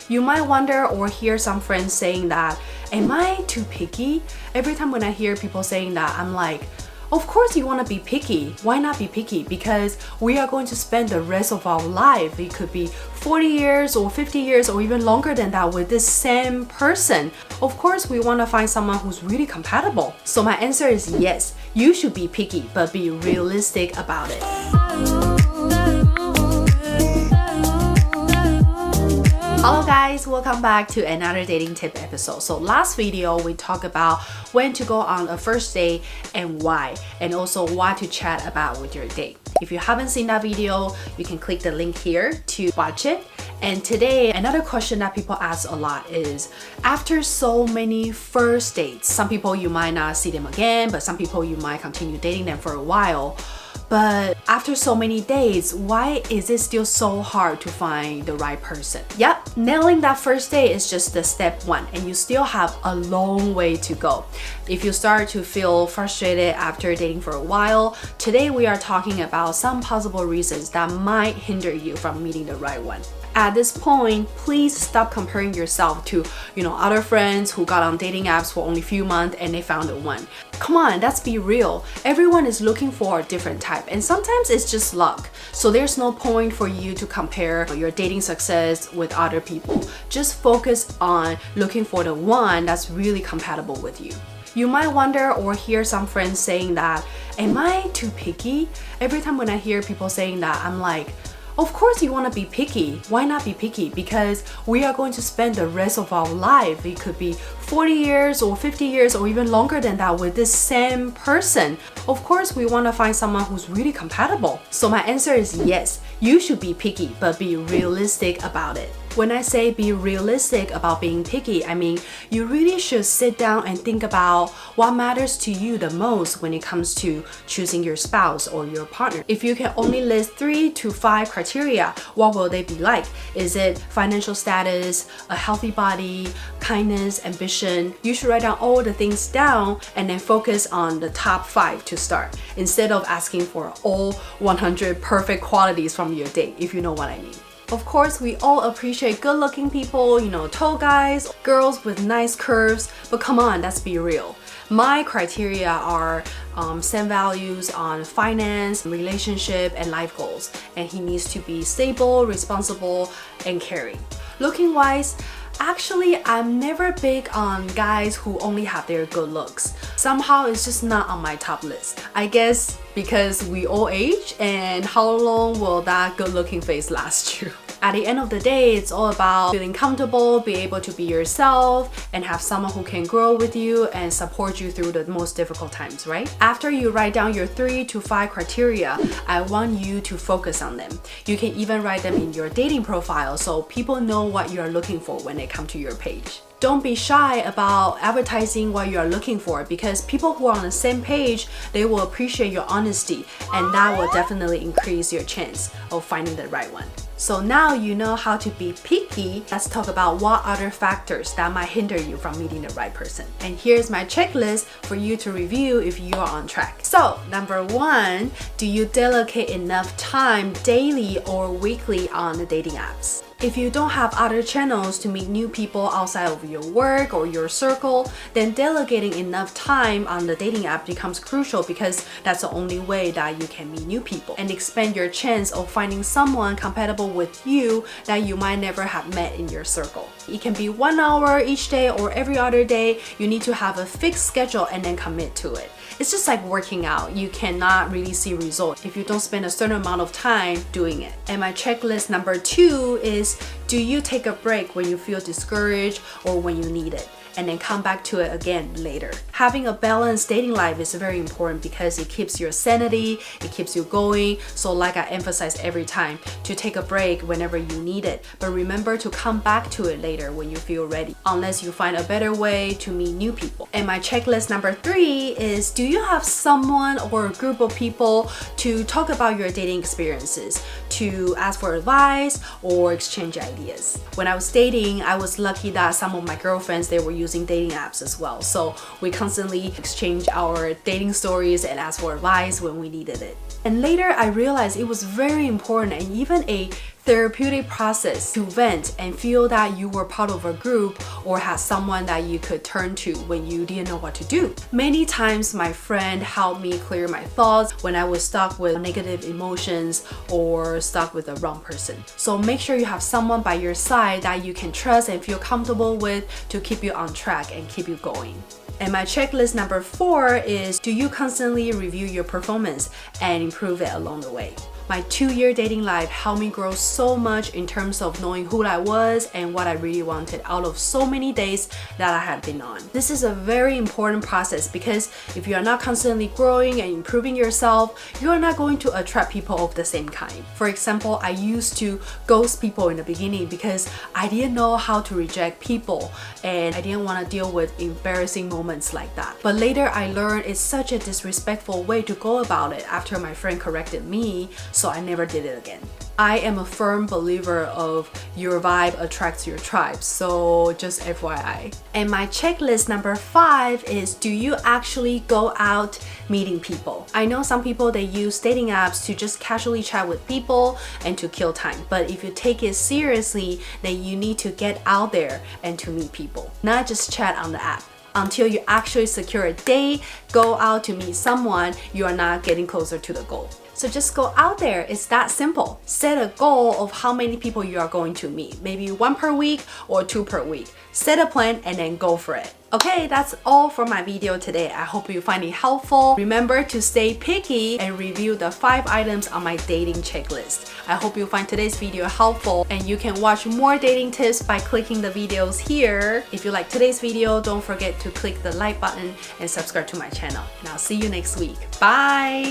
You might wonder or hear some friends saying that, am I too picky? Every time when I hear people saying that, I'm like, of course you want to be picky. Why not be picky? Because we are going to spend the rest of our life. It could be 40 years or 50 years or even longer than that with this same person. Of course, we want to find someone who's really compatible. So my answer is yes, you should be picky, but be realistic about it. Hello guys, welcome back to another dating tip episode. So last video we talked about when to go on a first date and why, and also what to chat about with your date. If you haven't seen that video, you can click the link here to watch it. And today, another question that people ask a lot is, after so many first dates, some people you might not see them again, but some people you might continue dating them for a while. But after so many dates, why is it still so hard to find the right person? Yep, nailing that first date is just the step one, and you still have a long way to go. If you start to feel frustrated after dating for a while, today we are talking about some possible reasons that might hinder you from meeting the right one. At this point, please stop comparing yourself to, other friends who got on dating apps for only a few months and they found the one. Come on, let's be real. Everyone is looking for a different type, and sometimes it's just luck. So there's no point for you to compare your dating success with other people. Just focus on looking for the one that's really compatible with you. You might wonder or hear some friends saying that, am I too picky? Every time when I hear people saying that, I'm like, of course you want to be picky. Why not be picky? Because we are going to spend the rest of our life. It could be 40 years or 50 years or even longer than that with this same person. Of course, we want to find someone who's really compatible. So my answer is yes, you should be picky, but be realistic about it. When I say be realistic about being picky, I mean you really should sit down and think about what matters to you the most when it comes to choosing your spouse or your partner. If you can only list 3 to 5 criteria, what will they be like? Is it financial status, a healthy body, kindness, ambition? You should write down all the things down and then focus on the top 5 to start, instead of asking for all 100 perfect qualities from your date, if you know what I mean. Of course, we all appreciate good-looking people, tall guys, girls with nice curves, but come on, let's be real. My criteria are same values on finance, relationship, and life goals, and he needs to be stable, responsible, and caring. Looking wise, actually, I'm never big on guys who only have their good looks. Somehow, it's just not on my top list. I guess because we all age, and how long will that good-looking face last you? At the end of the day, it's all about feeling comfortable, be able to be yourself, and have someone who can grow with you and support you through the most difficult times, right? After you write down your 3 to 5 criteria, I want you to focus on them. You can even write them in your dating profile so people know what you're looking for when they come to your page. Don't be shy about advertising what you are looking for, because people who are on the same page, they will appreciate your honesty, and that will definitely increase your chance of finding the right one. So now you know how to be picky. Let's talk about what other factors that might hinder you from meeting the right person. And here's my checklist for you to review if you are on track. So number 1, do you dedicate enough time daily or weekly on the dating apps? If you don't have other channels to meet new people outside of your work or your circle, then delegating enough time on the dating app becomes crucial, because that's the only way that you can meet new people and expand your chance of finding someone compatible with you that you might never have met in your circle. It can be 1 hour each day or every other day. You need to have a fixed schedule and then commit to it. It's just like working out. You cannot really see results if you don't spend a certain amount of time doing it. And my checklist number 2 is, do you take a break when you feel discouraged or when you need it, and then come back to it again later? Having a balanced dating life is very important because it keeps your sanity, it keeps you going. So like I emphasize every time, to take a break whenever you need it, but remember to come back to it later when you feel ready, unless you find a better way to meet new people. And my checklist number 3 is, do you have someone or a group of people to talk about your dating experiences, to ask for advice or exchange ideas? When I was dating, I was lucky that some of my girlfriends, they were using dating apps as well. So we constantly exchange our dating stories and ask for advice when we needed it. And later I realized it was very important and even a therapeutic process to vent and feel that you were part of a group or had someone that you could turn to when you didn't know what to do. Many times my friend helped me clear my thoughts when I was stuck with negative emotions or stuck with the wrong person. So make sure you have someone by your side that you can trust and feel comfortable with to keep you on track and keep you going. And my checklist number 4 is, do you constantly review your performance and improve it along the way? My 2-year dating life helped me grow so much in terms of knowing who I was and what I really wanted out of so many dates that I had been on. This is a very important process because if you are not constantly growing and improving yourself, you are not going to attract people of the same kind. For example, I used to ghost people in the beginning because I didn't know how to reject people and I didn't want to deal with embarrassing moments like that. But later I learned it's such a disrespectful way to go about it after my friend corrected me, so I never did it again. I am a firm believer of your vibe attracts your tribe, so just FYI. And my checklist number 5 is, do you actually go out meeting people? I know some people, they use dating apps to just casually chat with people and to kill time, but if you take it seriously, then you need to get out there and to meet people, not just chat on the app. Until you actually secure a date, go out to meet someone, you are not getting closer to the goal. So just go out there. It's that simple. Set a goal of how many people you are going to meet. Maybe 1 per week or 2 per week. Set a plan and then go for it. Okay, that's all for my video today. I hope you find it helpful. Remember to stay picky and review the 5 items on my dating checklist. I hope you find today's video helpful and you can watch more dating tips by clicking the videos here. If you like today's video, don't forget to click the like button and subscribe to my channel. And I'll see you next week. Bye!